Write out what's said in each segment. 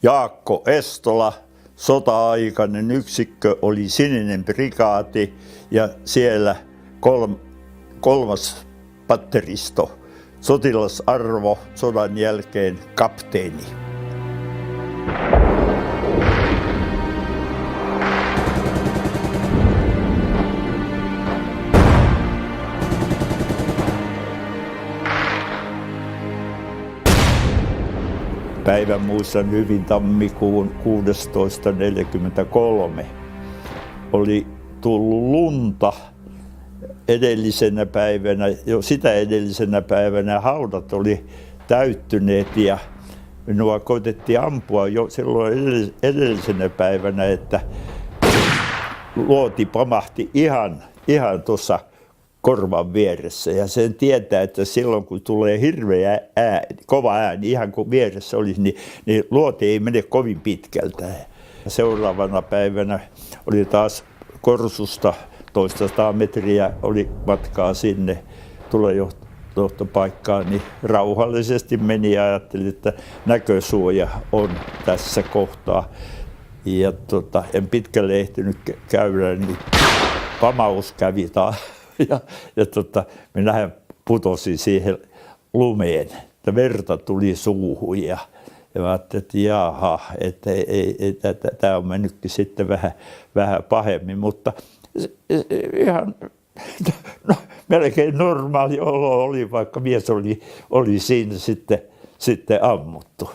Jaakko Estola, sota-aikainen yksikkö oli Sininen prikaati ja siellä kolmas patteristo, sotilasarvo, sodan jälkeen kapteeni. Päivän muistan hyvin tammikuun 16.43. Oli tullut lunta edellisenä päivänä, jo sitä edellisenä päivänä haudat oli täyttyneet ja minua koitettiin ampua jo silloin edellisenä päivänä, että luoti pamahti ihan tuossa korvan vieressä ja sen tietää, että silloin kun tulee hirveä kova ääni, ihan kuin vieressä olisi, niin luoti ei mene kovin pitkältä. Seuraavana päivänä oli taas Korsusta toistasataa metriä oli matkaa sinne tulejohtopaikkaan, niin rauhallisesti meni ja ajattelin, että näkösuoja on tässä kohtaa. Ja en pitkälle ehtinyt käydä, niin pamaus kävi taas. Minähän putosin siihen lumeen, että verta tuli suuhun ja mä ajattelin, että jaha, että tämä on mennytkin sitten vähän pahemmin, mutta ihan melkein normaali olo oli, vaikka mies oli siinä sitten ammuttu.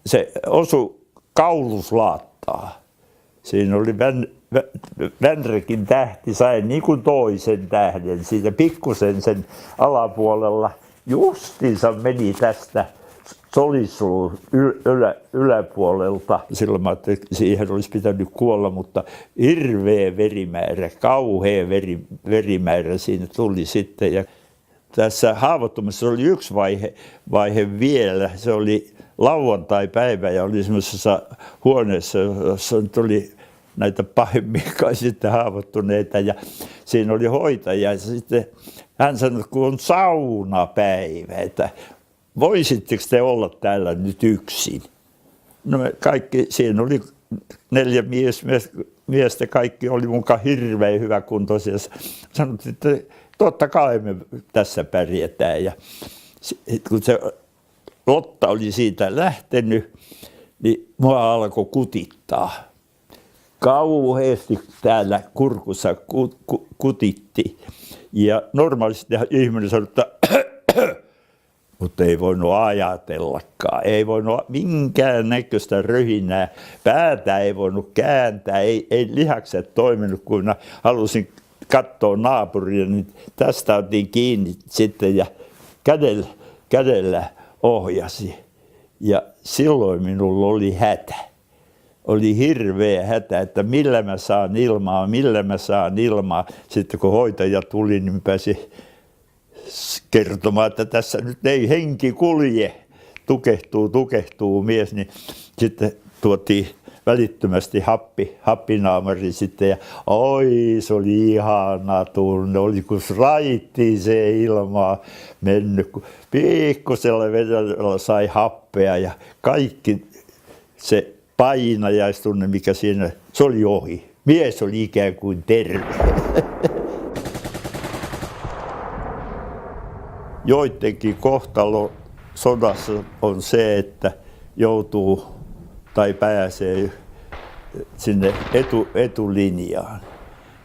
Se osui kauluslaattaa. Siinä oli Vänrekin tähti, sai niin kuin toisen tähden siitä pikkusen sen alapuolella. Justiinsa meni tästä solisuun yläpuolelta. Silloin mä ajattelin, että siihen olisi pitänyt kuolla, mutta hirveä verimäärä, kauhea verimäärä siinä tuli sitten. Ja tässä haavoittumisessa oli yksi vaihe vielä. Se oli lauantai-päivä ja oli semmoisessa huoneessa, jossa tuli näitä pahemmin sitten haavoittuneita ja siinä oli hoitaja ja sitten hän sanoi, että kun on saunapäivä, että voisitteko te olla täällä nyt yksin? No me kaikki, siinä oli 4 miestä, kaikki oli mukaan hirveän hyväkuntoisia. Sanottiin, että totta kai me tässä pärjätään ja kun se Lotta oli siitä lähtenyt, niin mua alkoi kutittaa. Kauheasti täällä kurkussa kutitti ja normaalisti ihminen sanoi, että mutta ei voinut ajatellakaan, ei voinut minkään näköistä röhinää, päätä ei voinut kääntää, ei lihakset toiminut, kun halusin katsoa naapuria, niin tästä otin kiinni sitten ja kädellä ohjasi ja silloin minulla oli hätä. Oli hirveä hätä, että millä mä saan ilmaa. Sitten kun hoitaja tuli, niin pääsi kertomaan, että tässä nyt ei henki kulje. Tukehtuu mies, niin sitten tuotiin välittömästi happinaamari sitten ja oi, se oli ihana tunne, oli kun raittiin se ilmaa mennyt, kun pikkusella vedellä sai happea ja kaikki se painajaistunne, mikä siinä, se oli ohi. Mies oli ikään kuin terve. Joidenkin kohtalo sodassa on se, että joutuu tai pääsee sinne etulinjaan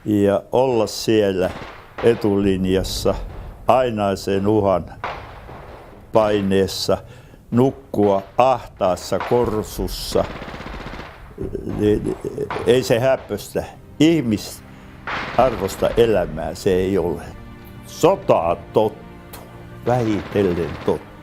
ja olla siellä etulinjassa ainaisen uhan paineessa, nukkua ahtaassa korsussa. Ei se häppöstä. Ihmisarvosta elämää se ei ole. Sotaa tottu, vähitellen tottu.